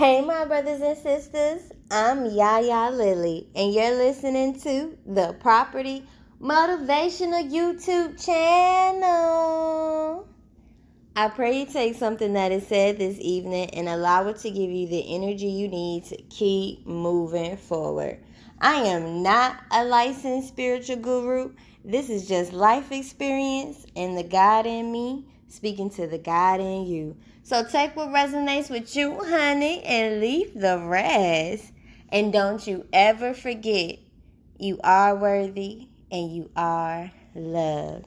Hey, my brothers and sisters, I'm Yaya Lily, and you're listening to the Property Motivational YouTube channel. I pray you take something that is said this evening and allow it to give you the energy you need to keep moving forward. I am not a licensed spiritual guru. This is just life experience and the God in me speaking to the God in you. So take what resonates with you, honey, and leave the rest. And don't you ever forget, you are worthy and you are loved.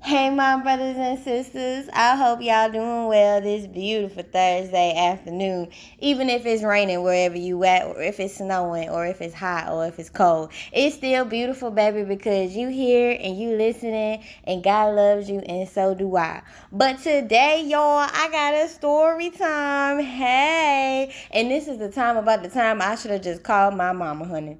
Hey, my brothers and sisters, I hope y'all doing well this beautiful Thursday afternoon. Even if it's raining wherever you at, or if it's snowing, or if it's hot, or if it's cold. It's still beautiful, baby, because you here and you listening, and God loves you, and so do I. But today, y'all, I got a story time. Hey, and this is the time about the time I should have just called my mama, honey.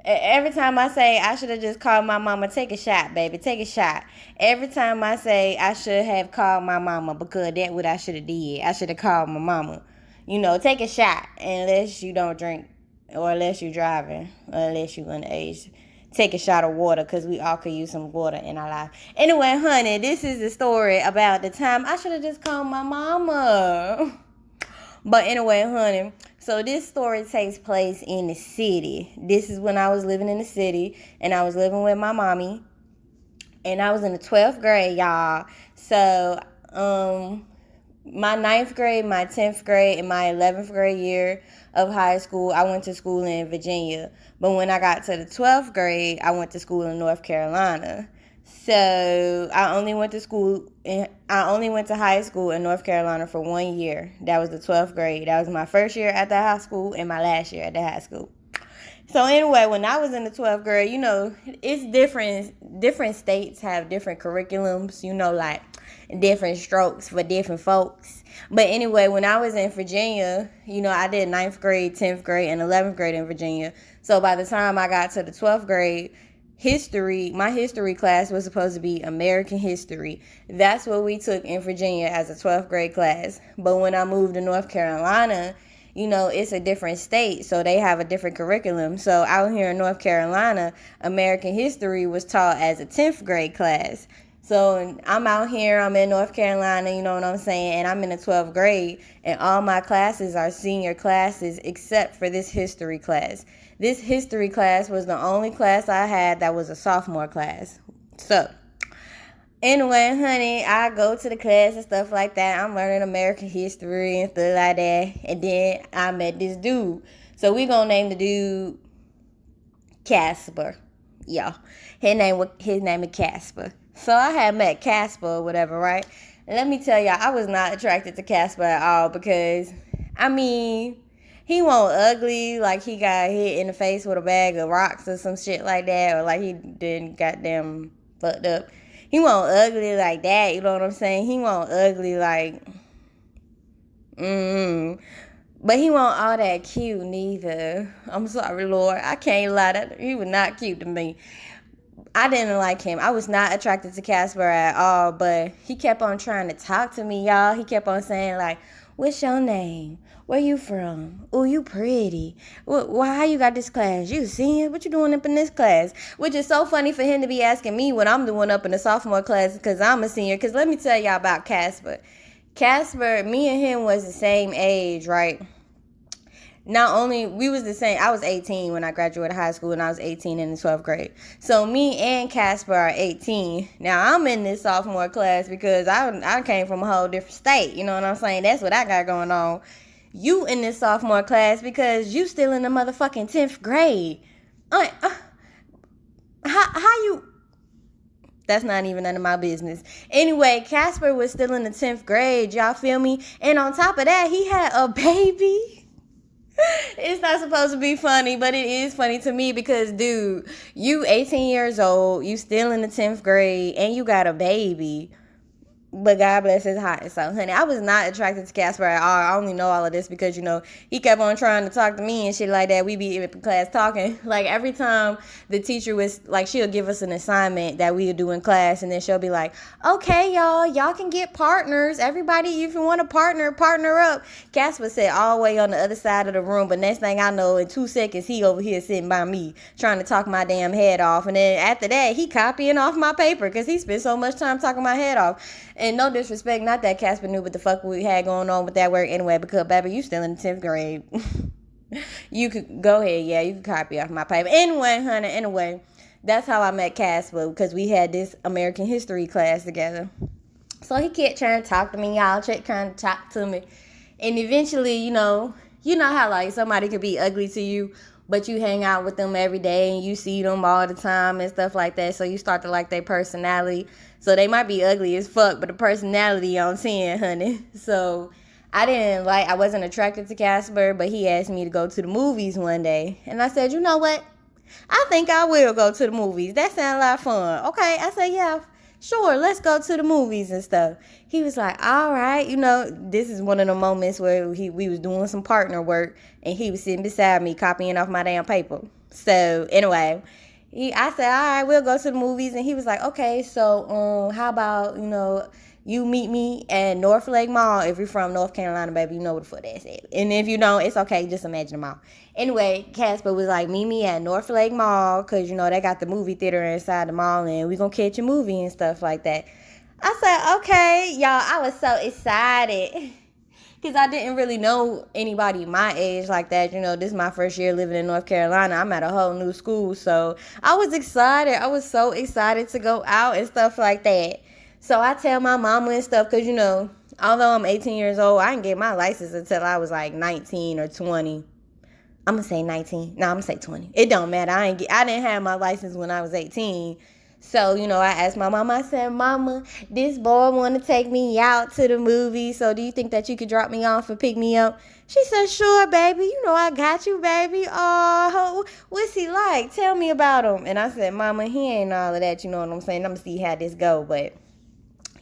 Every time I say I should have just called my mama, take a shot, baby, take a shot. Every time I say I should have called my mama, because that's what I should have did. I should have called my mama. Take a shot unless you don't drink, or unless you driving, or unless you underage. Take a shot of water, because we all could use some water in our life. Anyway, honey, this is the story about the time I should have just called my mama. But anyway, honey, so this story takes place in the city. This is when I was living in the city, and I was living with my mommy, and I was in the 12th grade, y'all. So, my 9th grade, my 10th grade, and my 11th grade year of high school, I went to school in Virginia. But when I got to the 12th grade, I went to school in North Carolina. So I only went to high school in North Carolina for 1 year. That was the 12th grade. That was my first year at the high school and my last year at the high school. So anyway, when I was in the 12th grade, it's different. Different states have different curriculums, like different strokes for different folks. But anyway, when I was in Virginia, I did 9th grade, 10th grade, and 11th grade in Virginia. So by the time I got to the 12th grade, my history class was supposed to be American history. That's what we took in Virginia as a 12th grade class. But when I moved to North Carolina, it's a different state, so they have a different curriculum. So out here in North Carolina, American history was taught as a 10th grade class. So I'm out here, I'm in North Carolina, you know what I'm saying, and I'm in the 12th grade, and all my classes are senior classes except for this history class. This history class was the only class I had that was a sophomore class. So, anyway, honey, I go to the class and stuff like that. I'm learning American history and stuff like that. And then I met this dude. So we gonna name the dude Casper. Yeah. His name is Casper. So I had met Casper or whatever, right? And let me tell y'all, I was not attracted to Casper at all because, he wasn't ugly, like he got hit in the face with a bag of rocks or some shit like that, or like he didn't goddamn fucked up. He wasn't ugly like that, you know what I'm saying? He wasn't ugly like, but he wasn't all that cute neither. I'm sorry, Lord. I can't lie, he was not cute to me. I didn't like him. I was not attracted to Casper at all, but he kept on trying to talk to me, y'all. He kept on saying, like, what's your name? Where you from? Oh, you pretty. How you got this class? You senior? What you doing up in this class? Which is so funny for him to be asking me what I'm doing up in the sophomore class because I'm a senior. Because let me tell y'all about Casper. Casper, me and him was the same age, right? Not only, we was the same, I was 18 when I graduated high school, and I was 18 in the 12th grade. So me and Casper are 18. Now, I'm in this sophomore class because I came from a whole different state. You know what I'm saying? That's what I got going on. You in this sophomore class because you still in the motherfucking 10th grade. How you... That's not even none of my business. Anyway, Casper was still in the 10th grade. Y'all feel me? And on top of that, he had a baby. It's not supposed to be funny, but it is funny to me because, dude, you 18 years old, you still in the 10th grade, and you got a baby. But God bless his heart. So, honey, I was not attracted to Casper at all. I only know all of this because, he kept on trying to talk to me and shit like that. We be in class talking. Like, every time the teacher was, like, she'll give us an assignment that we'll do in class, and then she'll be like, okay, y'all can get partners. Everybody, if you want to partner up. Casper sat all the way on the other side of the room, but next thing I know, in 2 seconds, he over here sitting by me trying to talk my damn head off. And then after that, he copying off my paper because he spent so much time talking my head off. And no disrespect, not that Casper knew what the fuck we had going on with that work anyway, because, baby, you still in the 10th grade. You could go ahead, yeah, you could copy off my paper. Anyway, that's how I met Casper, because we had this American history class together. So he kept trying to talk to me, y'all, trying to talk to me. And eventually, you know how, like, somebody could be ugly to you, but you hang out with them every day and you see them all the time and stuff like that, so you start to like their personality. So they might be ugly as fuck, but the personality I'm seeing, honey. So I wasn't attracted to Casper, but he asked me to go to the movies one day. And I said, you know what? I think I will go to the movies. That sounds a lot of fun. Okay, I said, yeah, sure, let's go to the movies and stuff. He was like, all right, this is one of the moments where we was doing some partner work, and he was sitting beside me copying off my damn paper. So anyway, I said, all right, we'll go to the movies. And he was like, okay, so how about, you meet me at North Lake Mall. If you're from North Carolina, baby, you know what the fuck that's at. And if you don't, it's okay. Just imagine the mall. Anyway, Casper was like, meet me at North Lake Mall, because, they got the movie theater inside the mall, and we going to catch a movie and stuff like that. I said, okay. Y'all, I was so excited, because I didn't really know anybody my age like that. This is my first year living in North Carolina. I'm at a whole new school, so I was excited. I was so excited to go out and stuff like that. So I tell my mama and stuff, because, although I'm 18 years old, I didn't get my license until I was like 19 or 20. I'm going to say 19. No, I'm going to say 20. It don't matter. I didn't have my license when I was 18. So, I asked my mama, I said, Mama, this boy want to take me out to the movie. So do you think that you could drop me off and pick me up? She said, sure, baby. I got you, baby. Oh, what's he like? Tell me about him. And I said, Mama, he ain't all of that. You know what I'm saying? I'm going to see how this go. But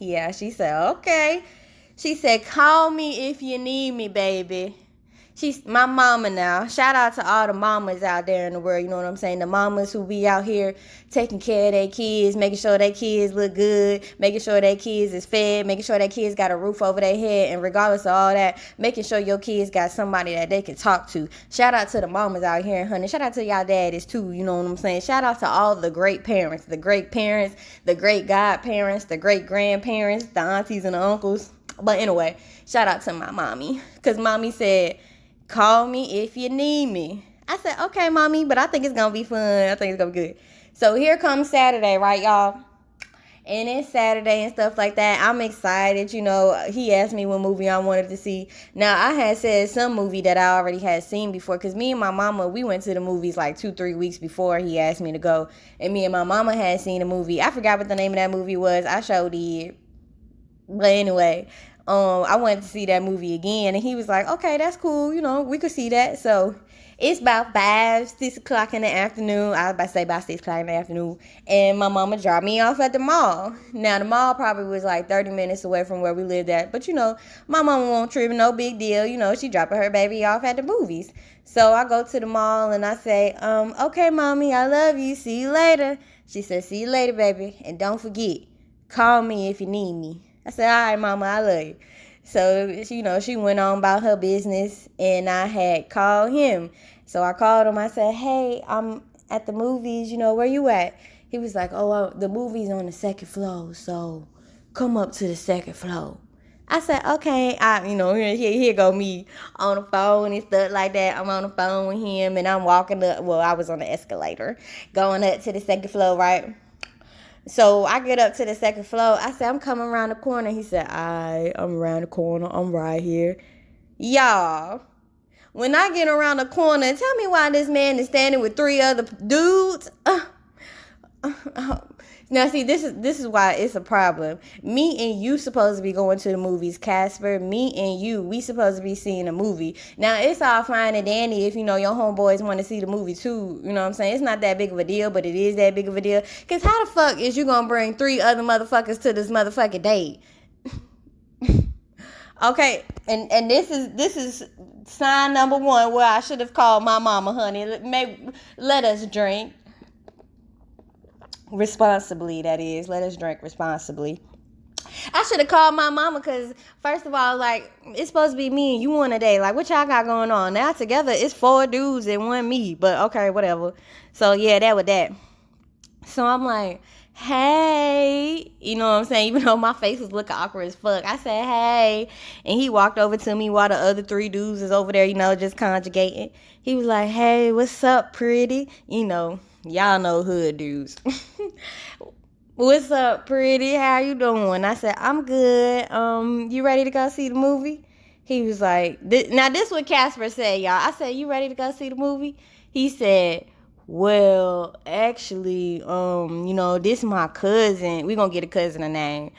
yeah, she said, okay. She said, call me if you need me, baby. She's my mama now. Shout out to all the mamas out there in the world, you know what I'm saying? The mamas who be out here taking care of their kids, making sure their kids look good, making sure their kids is fed, making sure their kids got a roof over their head, and regardless of all that, making sure your kids got somebody that they can talk to. Shout out to the mamas out here, honey. Shout out to y'all daddies too, you know what I'm saying? Shout out to all the great parents, the great godparents, the great grandparents, the aunties and the uncles. But anyway, shout out to my mommy, because mommy said, call me if you need me. I said, okay, mommy, but I think it's going to be fun. I think it's going to be good. So here comes Saturday, right, y'all? And it's Saturday and stuff like that. I'm excited. He asked me what movie I wanted to see. Now, I had said some movie that I already had seen before, because me and my mama, we went to the movies like 2-3 weeks before he asked me to go. And me and my mama had seen a movie. I forgot what the name of that movie was. I showed it. But anyway, I wanted to see that movie again, and he was like, okay, that's cool, we could see that. So it's about 6 o'clock in the afternoon. I was about to say about 6 o'clock in the afternoon, and my mama dropped me off at the mall. Now, the mall probably was like 30 minutes away from where we lived at, but my mama won't trip, no big deal. She dropping her baby off at the movies. So I go to the mall, and I say, okay, mommy, I love you, see you later. She said, see you later, baby, and don't forget, call me if you need me. I said, all right, mama, I love you. So, she went on about her business, and I had called him. So I called him. I said, hey, I'm at the movies. Where you at? He was like, oh, the movie's on the second floor, so come up to the second floor. I said, okay. Here go me on the phone and stuff like that. I'm on the phone with him, and I'm walking up. Well, I was on the escalator going up to the second floor, right? So I get up to the second floor. I said, I'm coming around the corner. He said, I'm around the corner. I'm right here. Y'all, when I get around the corner, tell me why this man is standing with 3 other dudes. Now, see, this is why it's a problem. Me and you supposed to be going to the movies, Casper. Me and you, we supposed to be seeing a movie. Now, it's all fine and dandy if, your homeboys want to see the movie too. You know what I'm saying? It's not that big of a deal, but it is that big of a deal. Because how the fuck is you going to bring 3 other motherfuckers to this motherfucking date? Okay, and this is sign number one where I should have called my mama, honey. Let us drink responsibly. That is, let us drink responsibly. I should have called my mama because, first of all, like, it's supposed to be me and you on a day. Like, what y'all got going on? Now, together, it's 4 dudes and 1 me. But, okay, whatever. So, yeah, that was that. So, I'm like, hey. You know what I'm saying? Even though my face was looking awkward as fuck. I said, hey. And he walked over to me while the other 3 dudes is over there, just conjugating. He was like, hey, what's up, pretty? Y'all know hood dudes. What's up, pretty? How you doing? I said, I'm good. You ready to go see the movie? He was like, now this what Casper said, y'all. I said, you ready to go see the movie? He said, well, actually, this my cousin. We gonna get a cousin a name.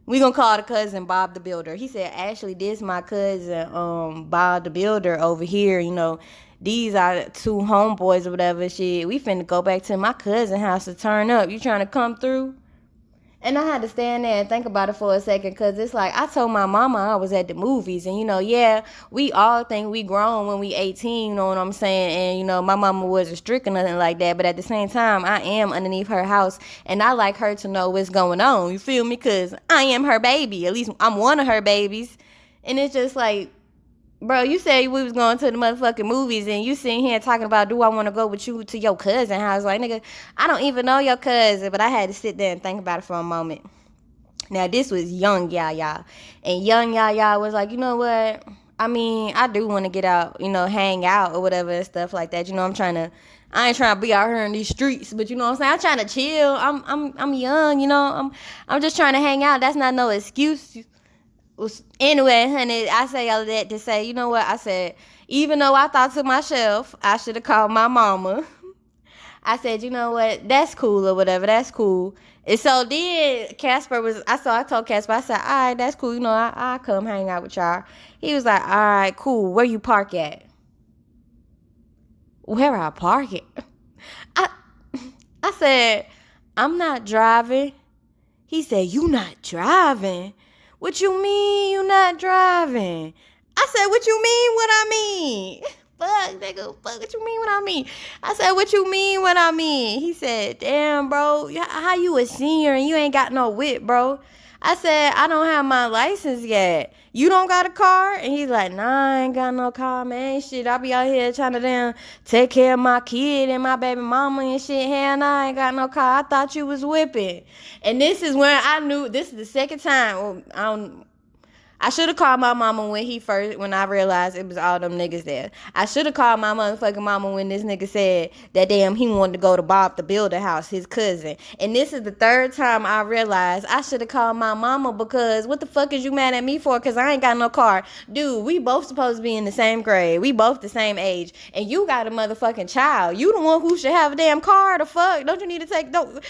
We gonna call the cousin Bob the Builder. He said, actually, this my cousin, Bob the Builder over here, These are 2 homeboys or whatever shit. We finna go back to my cousin house to turn up. You trying to come through? And I had to stand there and think about it for a second because it's like I told my mama I was at the movies. And, yeah, we all think we grown when we 18, you know what I'm saying? And, my mama wasn't strict or nothing like that. But at the same time, I am underneath her house. And I like her to know what's going on. You feel me? Because I am her baby. At least I'm one of her babies. And it's just like, bro, you said we was going to the motherfucking movies and you sitting here talking about, do I want to go with you to your cousin house? Like, nigga, I don't even know your cousin, but I had to sit there and think about it for a moment. Now, this was young Yaya. And young Yaya was like, you know what? I mean, I do want to get out, hang out or whatever and stuff like that. I ain't trying to be out here in these streets, but you know what I'm saying? I'm trying to chill. I'm young, I'm just trying to hang out. That's not no excuse. Anyway, honey, I say all of that to say, you know what? I said, even though I thought to myself, I should have called my mama. I said, you know what? That's cool or whatever. That's cool. And so then Casper I told Casper, I said, all right, that's cool. I'll come hang out with y'all. He was like, all right, cool. Where you park at? Where I park at? I said, I'm not driving. He said, you not driving? What you mean you not driving? I said, what you mean what I mean? Fuck, nigga, fuck, what you mean what I mean? I said, what you mean what I mean? He said, damn, bro, how you a senior and you ain't got no whip, bro? I said, I don't have my license yet. You don't got a car? And he's like, nah, I ain't got no car, man. Shit, I be out here trying to damn take care of my kid and my baby mama and shit. Hell, nah, I ain't got no car. I thought you was whipping. And this is when I knew, this is the second time. I should have called my mama when I realized it was all them niggas there. I should have called my motherfucking mama when this nigga said that damn he wanted to go to Bob the Builder house, his cousin. And this is the 3rd time I realized I should have called my mama because what the fuck is you mad at me for? Because I ain't got no car. Dude, we both supposed to be in the same grade. We both the same age. And you got a motherfucking child. You the one who should have a damn car. The fuck? Don't you need to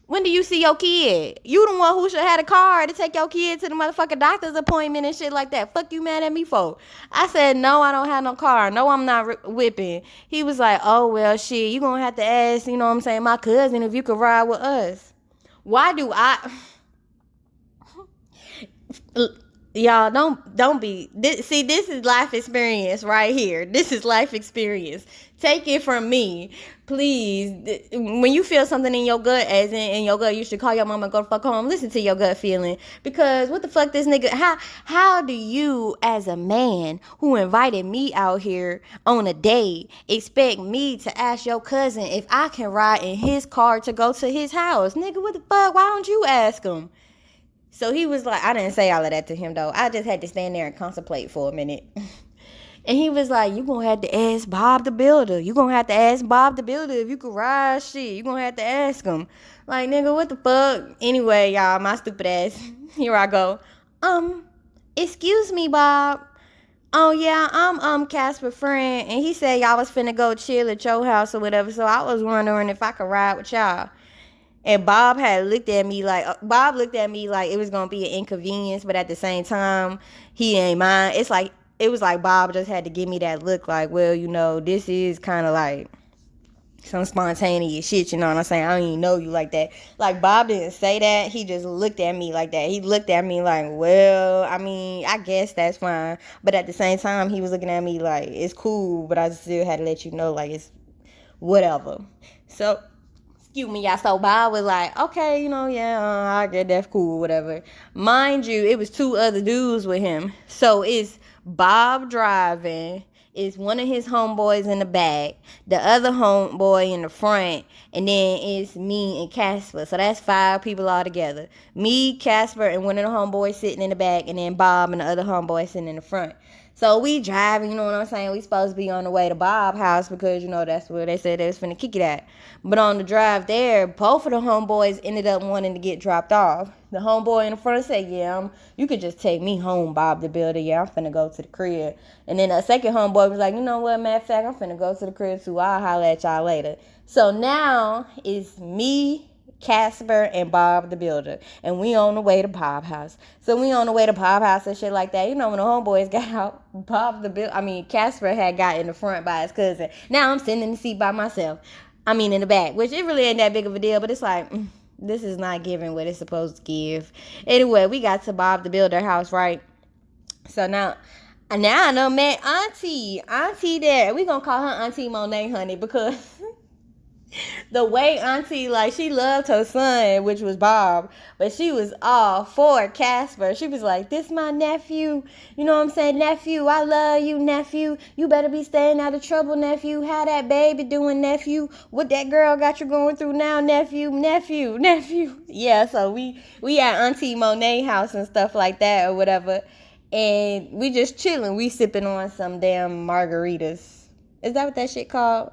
when do you see your kid? You the one who should have had a car to take your kid to the motherfucking doctor's appointment and shit like that. Fuck you mad at me for? I said, no, I don't have no car. No, I'm not whipping. He was like, oh, well, shit, you gonna have to ask, you know what I'm saying, my cousin if you could ride with us. Why do I... Y'all, don't be... See, this is life experience right here. This is life experience. Take it from me. Please, when you feel something in your gut, as in your gut, you should call your mama and go the fuck home. Listen to your gut feeling. Because what the fuck this nigga... How do you, as a man who invited me out here on a date, expect me to ask your cousin if I can ride in his car to go to his house? Nigga, what the fuck? Why don't you ask him? So he was like, I didn't say all of that to him, though. I just had to stand there and contemplate for a minute. And he was like, you gonna have to ask Bob the Builder. You gonna have to ask Bob the Builder if you could ride shit. You gonna have to ask him. Like, nigga, what the fuck? Anyway, y'all, my stupid ass. Here I go. Excuse me, Bob. Oh, yeah, I'm Casper's friend. And he said y'all was finna go chill at your house or whatever. So I was wondering if I could ride with y'all. And Bob looked at me like it was going to be an inconvenience, but at the same time, he ain't mind. It was like Bob just had to give me that look like, well, this is kind of like, some spontaneous shit, you know what I'm saying? I don't even know you like that. Like, Bob didn't say that. He just looked at me like that. He looked at me like, well, I mean, I guess that's fine. But at the same time, he was looking at me like, it's cool, but I still had to let you know, like, it's whatever. So, excuse me, y'all. So Bob was like, okay, yeah, I get that's cool, whatever. Mind you, it was two other dudes with him. So it's Bob driving. It's one of his homeboys in the back, the other homeboy in the front, and then it's me and Casper. So that's 5 people all together. Me, Casper, and one of the homeboys sitting in the back, and then Bob and the other homeboy sitting in the front. So we driving, you know what I'm saying? We supposed to be on the way to Bob's house because, that's where they said they was finna kick it at. But on the drive there, both of the homeboys ended up wanting to get dropped off. The homeboy in the front said, yeah, you could just take me home, Bob the Builder. Yeah, I'm finna go to the crib. And then the second homeboy was like, you know what, matter of fact, I'm finna go to the crib too. I'll holler at y'all later. So now it's me, Casper, and Bob the Builder. And we on the way to Bob's house. So we on the way to Bob's house and shit like that. When the homeboys got out, Casper had got in the front by his cousin. Now I'm sitting in the seat by myself. In the back, which it really ain't that big of a deal, but it's like, this is not giving what it's supposed to give. Anyway, we got to Bob the Builder house, right? So now I done met Auntie there. We gonna call her Auntie Monet, honey, because the way Auntie, she loved her son, which was Bob, but she was all for Casper. She was like, this my nephew. You know what I'm saying? Nephew, I love you, nephew. You better be staying out of trouble, nephew. How that baby doing, nephew? What that girl got you going through now, nephew? Yeah, so we at Auntie Monet house and stuff like that or whatever. And we just chilling. We sipping on some damn margaritas. Is that what that shit called?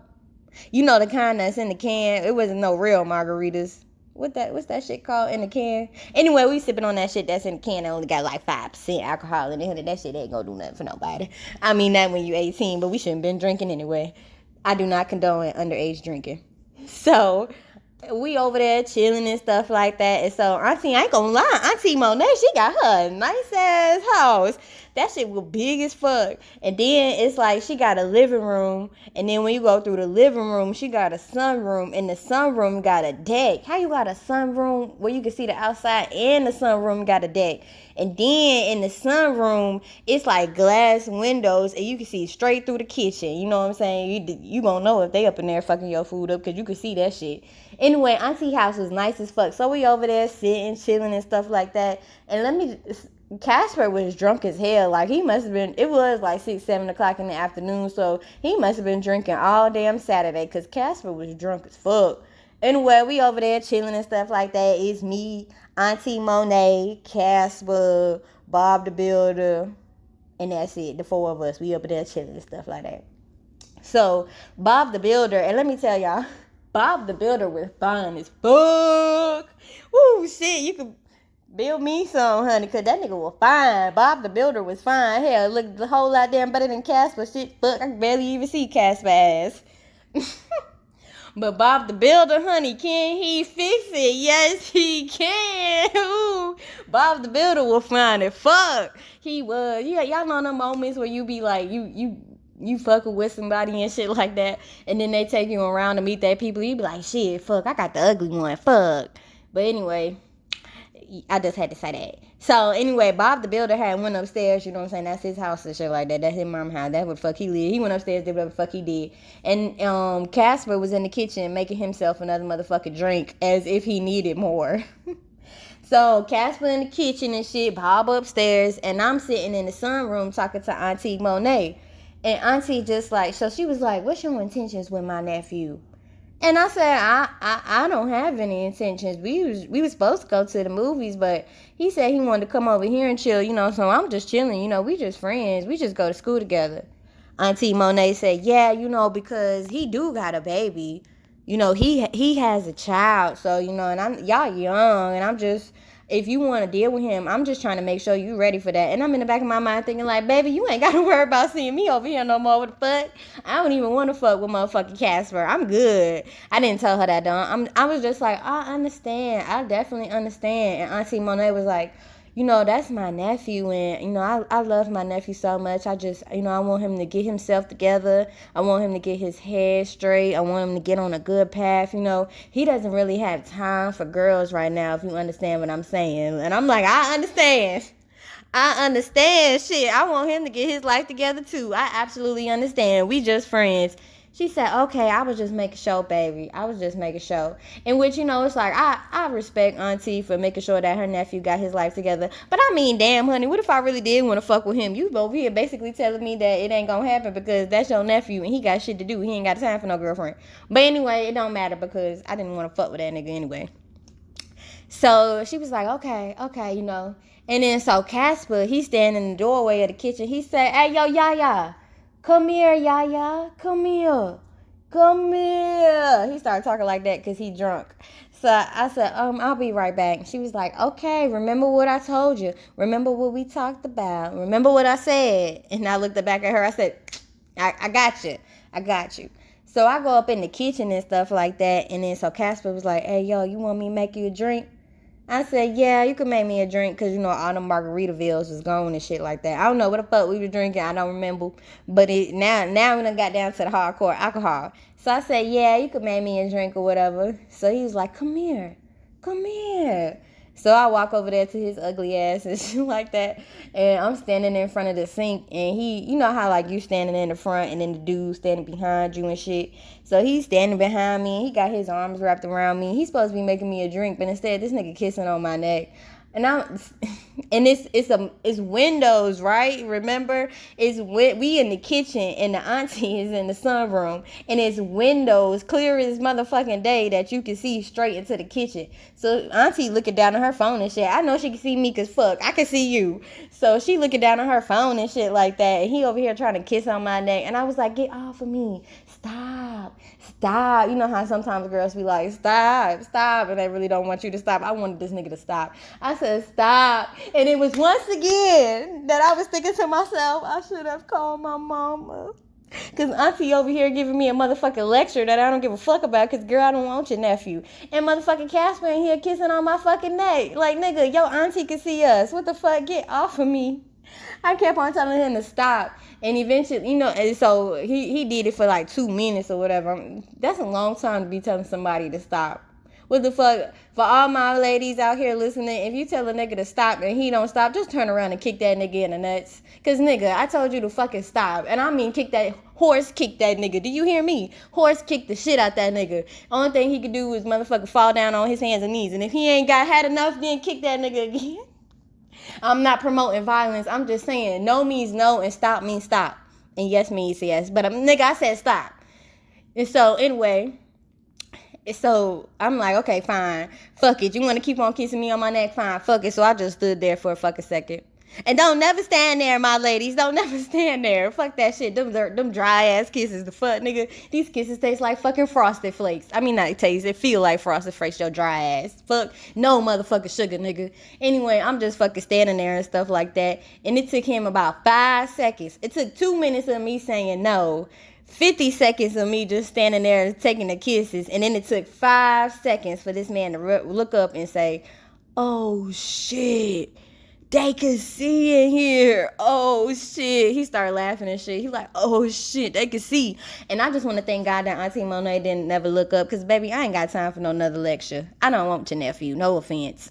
The kind that's in the can. It wasn't no real margaritas. What's that shit called in the can? Anyway, we sipping on that shit that's in the can that only got 5% alcohol in it. That shit ain't gonna do nothing for nobody. Not when you 18, but we shouldn't been drinking anyway. I do not condone underage drinking. So we over there chilling and stuff like that. And so Auntie, I ain't gonna lie, Auntie Monet, she got her a nice ass house. That shit was big as fuck. And then it's like she got a living room. And then when you go through the living room, she got a sunroom. And the sunroom got a deck. How you got a sunroom where you can see the outside and the sunroom got a deck? And then in the sunroom, it's like glass windows and you can see straight through the kitchen. You know what I'm saying? You gonna know if they up in there fucking your food up because you can see that shit. Anyway, Auntie house was nice as fuck. So we over there sitting, chilling and stuff like that. And Casper was drunk as hell. He must have been, it was 6, 7 o'clock in the afternoon. So he must have been drinking all damn Saturday because Casper was drunk as fuck. Anyway, we over there chilling and stuff like that. It's me, Auntie Monet, Casper, Bob the Builder, and that's it. The 4 of us. We over there chilling and stuff like that. So Bob the Builder, and let me tell y'all, Bob the Builder was fine as fuck. Woo, shit, you could build me some, honey, because that nigga was fine. Bob the Builder was fine. Hell, it looked a whole lot damn better than Casper. Shit, fuck, I can barely even see Casper ass. But Bob the Builder, honey, can he fix it? Yes, he can. Ooh, Bob the Builder was fine as fuck. He was. Yeah, y'all know the moments where you be like, you fucking with somebody and shit like that, and then they take you around to meet that people. You be like, shit, fuck, I got the ugly one, fuck. But anyway, I just had to say that. So anyway, Bob the Builder went upstairs, you know what I'm saying? That's his house and shit like that. That's his mom's house. That's what the fuck he lived. He went upstairs, did whatever the fuck he did. And Casper was in the kitchen making himself another motherfucking drink as if he needed more. So Casper in the kitchen and shit, Bob upstairs, and I'm sitting in the sunroom talking to Auntie Monet. And Auntie just so she was like, what's your intentions with my nephew? And I said, I don't have any intentions. We was supposed to go to the movies, but he said he wanted to come over here and chill, so I'm just chilling, we just friends. We just go to school together. Auntie Monet said, yeah, because he do got a baby. He has a child, so, and y'all young, and I'm just, if you want to deal with him, I'm just trying to make sure you ready for that. And I'm in the back of my mind thinking baby, you ain't got to worry about seeing me over here no more. What the fuck? I don't even want to fuck with motherfucking Casper. I'm good. I didn't tell her that, though. I was just like, I understand. I definitely understand. And Auntie Monet was like, that's my nephew, and I love my nephew so much. I just, I want him to get himself together. I want him to get his head straight. I want him to get on a good path. He doesn't really have time for girls right now, if you understand what I'm saying. And I'm like, I understand shit. I want him to get his life together too. I absolutely understand. We just friends. She said, okay, I was just making sure, baby. I was just making sure. In which, it's like, I respect Auntie for making sure that her nephew got his life together. But I mean, damn, honey, what if I really did want to fuck with him? You over here basically telling me that it ain't gonna happen because that's your nephew and he got shit to do. He ain't got time for no girlfriend. But anyway, it don't matter because I didn't want to fuck with that nigga anyway. So she was like, okay, And then so Casper, he's standing in the doorway of the kitchen. He said, hey, yo, Yaya. Come here, Yaya. Come here. He started talking like that because he drunk. So I said, I'll be right back. She was like, okay, remember what I told you. Remember what we talked about. Remember what I said. And I looked back at her. I said, I got you. I got you. So I go up in the kitchen and stuff like that. And then so Casper was like, hey, yo, you want me to make you a drink? I said, yeah, you can make me a drink because, all the Margaritavilles was gone and shit like that. I don't know what the fuck we were drinking. I don't remember. But now we done got down to the hardcore alcohol. So I said, yeah, you can make me a drink or whatever. So he was like, come here. So I walk over there to his ugly ass and shit like that. And I'm standing in front of the sink. And he, you know how like you standing in the front and then the dude standing behind you and shit. So he's standing behind me. He got his arms wrapped around me. He's supposed to be making me a drink. But instead, this nigga kissing on my neck. And it's windows, right? Remember, we in the kitchen and the auntie is in the sunroom, and it's windows clear as motherfucking day that you can see straight into the kitchen. So auntie looking down at her phone and shit. I know she can see me cause fuck, I can see you. So she looking down at her phone and shit like that, and he over here trying to kiss on my neck, and I was like, get off of me, stop. You know how sometimes girls be like, stop, and they really don't want you to stop. I wanted this nigga to stop. I said, stop. And it was once again that I was thinking to myself, I should have called my mama. Because auntie over here giving me a motherfucking lecture that I don't give a fuck about because, girl, I don't want your nephew. And motherfucking Casper in here kissing on my fucking neck. Like, nigga, your auntie can see us. What the fuck? Get off of me. I kept on telling him to stop. And eventually, and so he did it for like 2 minutes or whatever. That's a long time to be telling somebody to stop. What the fuck? For all my ladies out here listening, if you tell a nigga to stop and he don't stop, just turn around and kick that nigga in the nuts. Because, nigga, I told you to fucking stop. And I mean kick that nigga. Do you hear me? Horse kick the shit out that nigga. Only thing he could do was motherfucker fall down on his hands and knees. And if he ain't had enough, then kick that nigga again. I'm not promoting violence. I'm just saying no means no and stop means stop. And yes means yes. But nigga, I said stop. And so anyway, so I'm like, okay, fine. Fuck it. You want to keep on kissing me on my neck? Fine. Fuck it. So I just stood there for a fucking second. And don't never stand there, my ladies. Don't never stand there. Fuck that shit. Them dry ass kisses. The fuck, nigga. These kisses taste like fucking Frosted Flakes. I mean, not taste. It feel like Frosted Flakes, your dry ass. Fuck. No motherfucking sugar, nigga. Anyway, I'm just fucking standing there and stuff like that. And it took him about 5 seconds. It took 2 minutes of me saying no. 50 seconds of me just standing there taking the kisses. And then it took 5 seconds for this man to look up and say, oh, shit. They could see in here. Oh, shit. He started laughing and shit. He like, oh, shit. They could see. And I just want to thank God that Auntie Monet didn't never look up. Because, baby, I ain't got time for no another lecture. I don't want your nephew. No offense.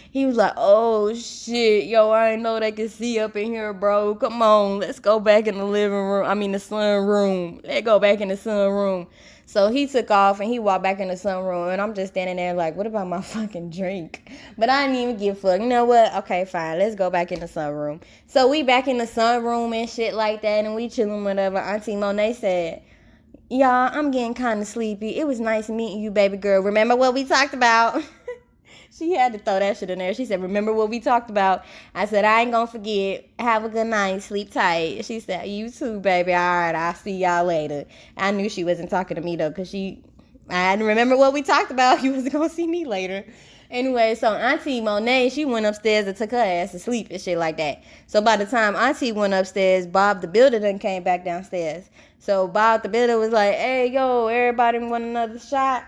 He was like, oh, shit. Yo, I ain't know they could see up in here, bro. Come on. Let's go back in the living room. I mean, the sunroom. Let's go back in the sunroom. So he took off and he walked back in the sunroom, and I'm just standing there like, what about my fucking drink? But I didn't even give a fuck. You know what? Okay, fine. Let's go back in the sunroom. So we back in the sunroom and shit like that, and we chilling whatever. Auntie Monet said, y'all, I'm getting kind of sleepy. It was nice meeting you, baby girl. Remember what we talked about? She had to throw that shit in there. She said, remember what we talked about? I said, I ain't gonna forget. Have a good night. Sleep tight. She said, you too, baby. All right, I'll see y'all later. I knew she wasn't talking to me, though, because I didn't remember what we talked about. You wasn't gonna see me later. Anyway, so Auntie Monet, she went upstairs and took her ass to sleep and shit like that. So by the time Auntie went upstairs, Bob the Builder done came back downstairs. So Bob the Builder was like, hey, yo, everybody want another shot?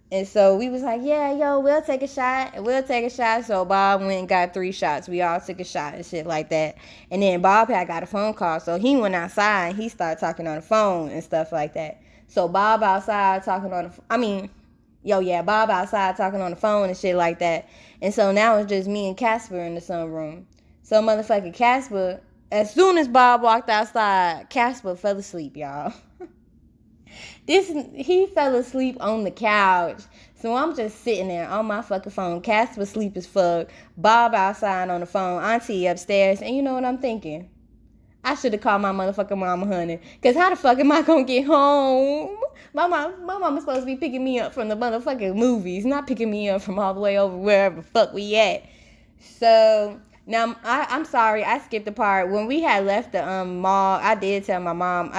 And so we was like, yeah, yo, we'll take a shot. We'll take a shot. So Bob went and got 3 shots. We all took a shot and shit like that. And then Bob had got a phone call. So he went outside and he started talking on the phone and stuff like that. So Bob outside talking on Bob outside talking on the phone and shit like that. And so now it's just me and Casper in the sunroom. So motherfucking Casper, as soon as Bob walked outside, Casper fell asleep, y'all. He fell asleep on the couch. So I'm just sitting there on my fucking phone. Casper sleep as fuck. Bob outside on the phone. Auntie upstairs. And you know what I'm thinking? I should have called my motherfucking mama, honey. Because how the fuck am I going to get home? My mama's supposed to be picking me up from the motherfucking movies. Not picking me up from all the way over wherever the fuck we at. So now, I'm sorry. I skipped the part. When we had left the mall, I did tell my mom.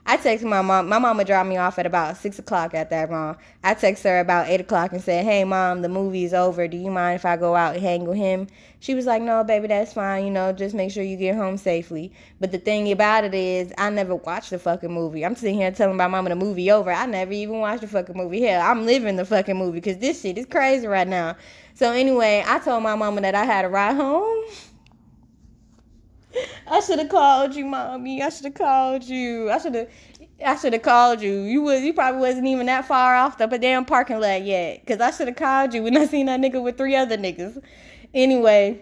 I texted my mom. My mama dropped me off at about 6 o'clock at that mall. I texted her about 8 o'clock and said, hey, Mom, the movie's over. Do you mind if I go out and hang with him? She was like, no, baby, that's fine. Just make sure you get home safely. But the thing about it is, I never watched the fucking movie. I'm sitting here telling my mama the movie over. I never even watched the fucking movie. Hell, I'm living the fucking movie because this shit is crazy right now. So anyway, I told my mama that I had a ride home. I should have called you, Mommy. I should have called you. I should have called you. You probably wasn't even that far off the damn parking lot yet. Because I should have called you when I seen that nigga with 3 other niggas. Anyway,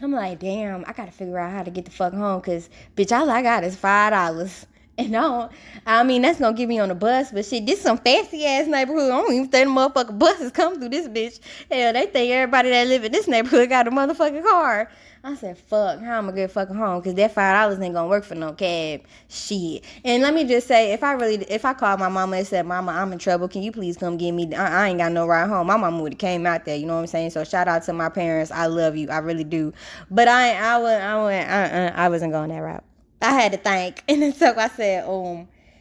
I'm like, damn, I got to figure out how to get the fuck home. Because, bitch, all I got is $5. And that's going to get me on the bus. But shit, this some fancy-ass neighborhood. I don't even think the motherfucking buses come through this bitch. Hell, they think everybody that live in this neighborhood got a motherfucking car. I said, fuck, how am I going to get fucking home? Because that $5 ain't going to work for no cab. Shit. And let me just say, if I called my mama and said, Mama, I'm in trouble, can you please come get me? I ain't got no ride home. My mama would have came out there, you know what I'm saying? So shout out to my parents. I love you. I really do. But I wasn't going that route. I had to think. And then so I said,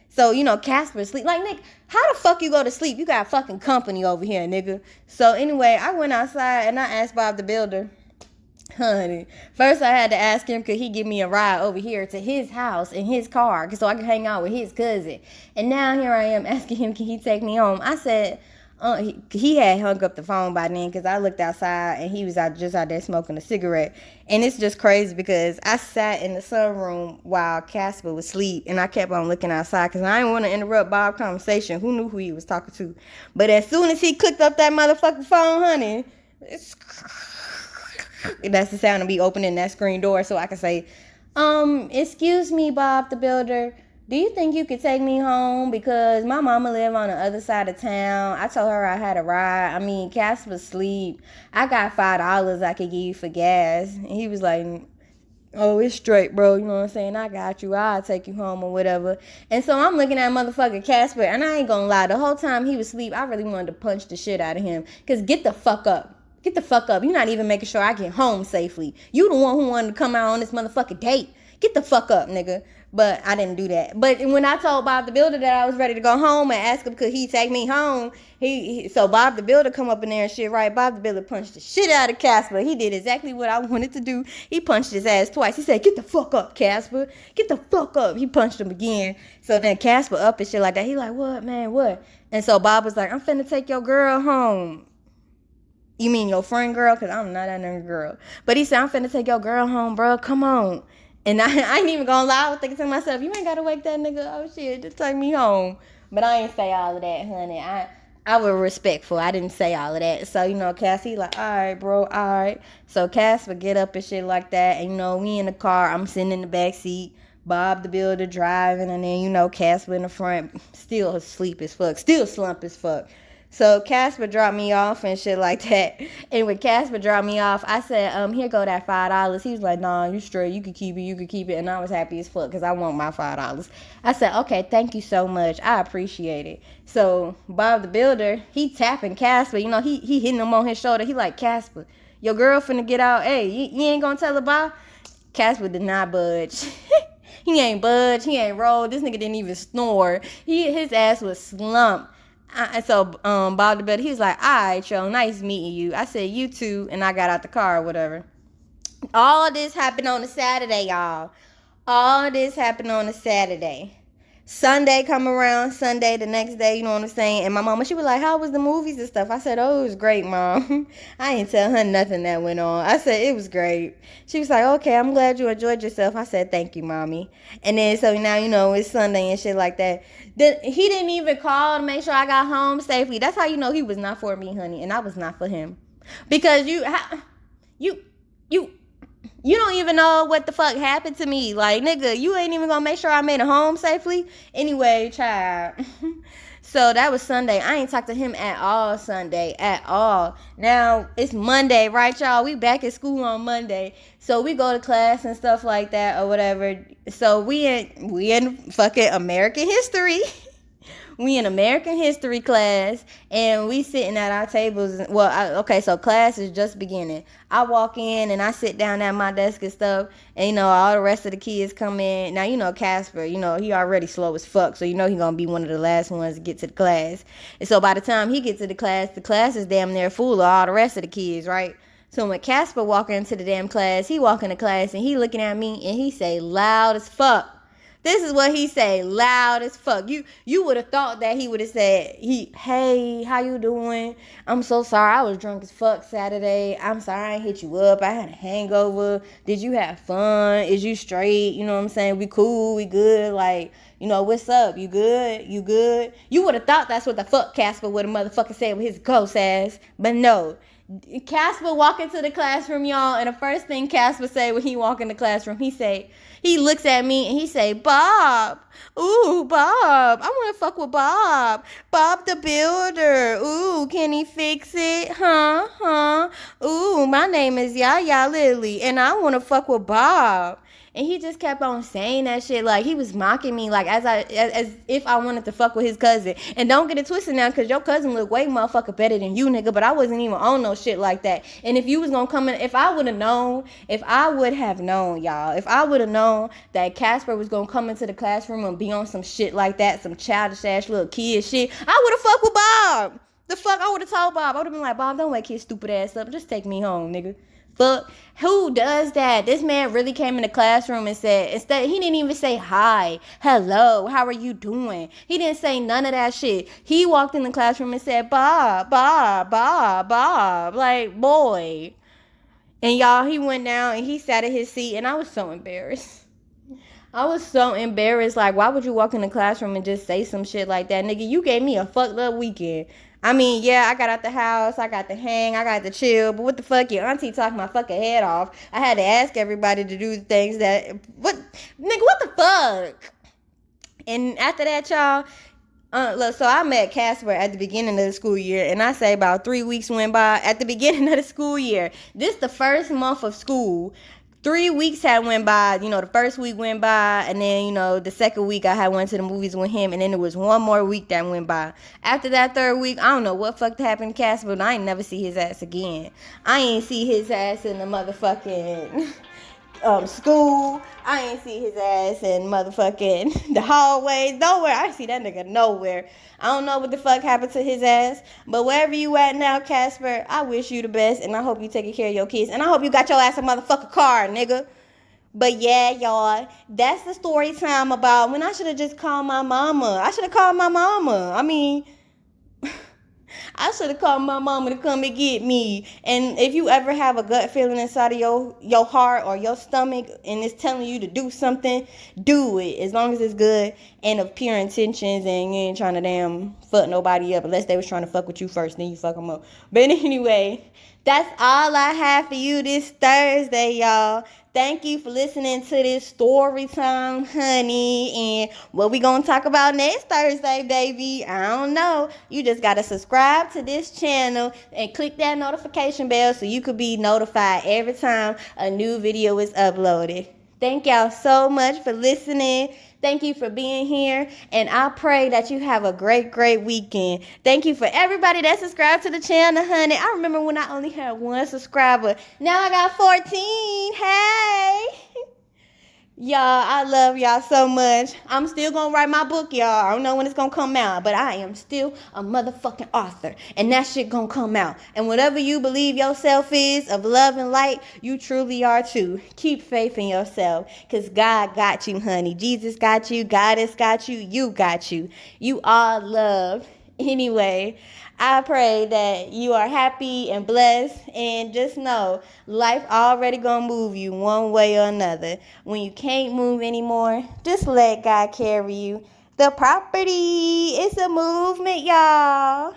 so, Casper sleep. Like, Nick, how the fuck you go to sleep? You got fucking company over here, nigga. So anyway, I went outside and I asked Bob the Builder, honey, first I had to ask him could he give me a ride over here to his house in his car so I could hang out with his cousin. And now here I am asking him can he take me home. I said he had hung up the phone by then because I looked outside and he was just out there smoking a cigarette. And it's just crazy because I sat in the sunroom while Casper was asleep and I kept on looking outside because I didn't want to interrupt Bob's conversation. Who knew who he was talking to? But as soon as he clicked up that motherfucking phone, honey, that's the sound of me opening that screen door so I can say, excuse me, Bob the Builder. Do you think you could take me home? Because my mama live on the other side of town. I told her I had a ride. Casper sleep. I got $5 I could give you for gas. And he was like, oh, it's straight, bro. You know what I'm saying? I got you. I'll take you home or whatever. And so I'm looking at motherfucking Casper. And I ain't gonna lie. The whole time he was asleep, I really wanted to punch the shit out of him. Because get the fuck up. Get the fuck up. You're not even making sure I get home safely. You the one who wanted to come out on this motherfucking date. Get the fuck up, nigga. But I didn't do that. But when I told Bob the Builder that I was ready to go home and ask him could he take me home, so Bob the Builder come up in there and shit, right? Bob the Builder punched the shit out of Casper. He did exactly what I wanted to do. He punched his ass twice. He said, get the fuck up, Casper. Get the fuck up. He punched him again. So then Casper up and shit like that. He like, what, man, what? And so Bob was like, I'm finna take your girl home. You mean your friend girl? Because I'm not that girl. But he said, I'm finna take your girl home, bro. Come on. And I ain't even gonna lie. I was thinking to myself, you ain't gotta wake that nigga up. Oh, shit, just take me home. But I ain't say all of that, honey. I was respectful. I didn't say all of that. So, Cass, he like, all right, bro, all right. So Cass would get up and shit like that. And, we in the car. I'm sitting in the back seat. Bob the Builder driving. And then, Casper in the front. Still asleep as fuck. Still slump as fuck. So Casper dropped me off and shit like that. And when Casper dropped me off, I said, here go that $5. He was like, nah, you straight. You can keep it. And I was happy as fuck because I want my $5. I said, okay, thank you so much. I appreciate it. So Bob the Builder, he tapping Casper. He hitting him on his shoulder. He like, Casper, your girl finna get out. Hey, you ain't gonna tell her bye? Casper did not budge. He ain't budge. He ain't roll. This nigga didn't even snore. His ass was slumped. So Bob the Builder, he was like, all right, yo, nice meeting you. I said, you too, and I got out the car or whatever. All this happened on a Saturday, y'all. All this happened on a Saturday. Sunday come around, Sunday the next day, you know what I'm saying? And my mama, she was like, how was the movies and stuff? I said, oh, it was great, Mom. I didn't tell her nothing that went on. I said, it was great. She was like, okay, I'm glad you enjoyed yourself. I said, thank you, Mommy. And then, so now, it's Sunday and shit like that. Then he didn't even call to make sure I got home safely. That's how you know he was not for me, honey. And I was not for him. Because you don't even know what the fuck happened to me. Like, nigga, you ain't even gonna make sure I made it home safely? Anyway, child. So that was Sunday. I ain't talked to him at all Sunday. At all. Now, it's Monday, right, y'all? We back at school on Monday. So we go to class and stuff like that or whatever. So we in fucking American history. We in American history class, and we sitting at our tables. Well, so class is just beginning. I walk in, and I sit down at my desk and stuff, and, all the rest of the kids come in. Now, Casper, he already slow as fuck, so he gonna be one of the last ones to get to the class. And so by the time he gets to the class is damn near full of all the rest of the kids, right? So when Casper walk into the damn class, he walk into class, and he looking at me, and he say loud as fuck. This is what he say, loud as fuck. You would have thought that he would have said, hey, how you doing? I'm so sorry, I was drunk as fuck Saturday. I'm sorry I hit you up. I had a hangover. Did you have fun? Is you straight? You know what I'm saying? We cool, we good. Like, what's up? You good? You good? You would have thought that's what the fuck Casper would have motherfucking said with his ghost ass. But no. Casper walk into the classroom, y'all, and the first thing Casper say when he walk in the classroom, he looks at me and he say, Bob, ooh, Bob, I want to fuck with Bob. Bob the Builder, ooh, can he fix it? Huh? Ooh, my name is Yaya Lily, and I want to fuck with Bob. And he just kept on saying that shit like he was mocking me, like as if I wanted to fuck with his cousin. And don't get it twisted now, because your cousin look way motherfucker better than you, nigga. But I wasn't even on no shit like that. And if you was gonna come in, if I would have known, y'all, that Casper was gonna come into the classroom and be on some shit like that, some childish ass little kid shit, I would have fucked with Bob. The fuck, I would have told Bob. I would have been like, Bob, don't wake his stupid ass up. Just take me home, nigga. Fuck, who does that? This man really came in the classroom and said, instead, he didn't even say hi, hello, how are you doing? He didn't say none of that shit. He walked in the classroom and said, Bob, like, boy. And y'all, he went down and he sat at his seat, and I was so embarrassed. Like, why would you walk in the classroom and just say some shit like that? Nigga, you gave me a fucked up weekend. I mean, yeah, I got out the house, I got to hang, I got to chill, but what the fuck, your auntie talked my fucking head off. I had to ask everybody to do things that, what the fuck? And after that, y'all, look, so I met Casper at the beginning of the school year, and I say about 3 weeks went by at the beginning of the school year. This the first month of school. 3 weeks had went by, the first week went by, and then, the second week I had went to the movies with him, and then there was one more week that went by. After that third week, I don't know what fuck happened to Casper, but I ain't never see his ass again. I ain't see his ass in the motherfucking school. I ain't see his ass in motherfucking the hallways. Nowhere. I see that nigga nowhere. I don't know what the fuck happened to his ass. But wherever you at now, Casper, I wish you the best. And I hope you taking care of your kids. And I hope you got your ass a motherfucking car, nigga. But yeah, y'all, that's the story time about when I should have just called my mama. I mean, I should have called my mama to come and get me. And if you ever have a gut feeling inside of your heart or your stomach and it's telling you to do something, do it. As long as it's good and of pure intentions and you ain't trying to damn fuck nobody up. Unless they was trying to fuck with you first, then you fuck them up. But anyway, that's all I have for you this Thursday, y'all. Thank you for listening to this story time, honey. And what we gonna talk about next Thursday, baby? I don't know. You just gotta subscribe to this channel and click that notification bell so you could be notified every time a new video is uploaded. Thank y'all so much for listening. Thank you for being here, and I pray that you have a great, great weekend. Thank you for everybody that subscribed to the channel, honey. I remember when I only had 1 subscriber. Now I got 14. Hey! Y'all, I love y'all so much. I'm still gonna write my book, y'all. I don't know when it's gonna come out, but I am still a motherfucking author. And that shit gonna come out. And whatever you believe yourself is of love and light, you truly are too. Keep faith in yourself. Cause God got you, honey. Jesus got you. Goddess got you. You got you. You are loved. Anyway, I pray that you are happy and blessed, and just know life already gonna move you one way or another. When you can't move anymore, just let God carry you. The property is a movement, y'all.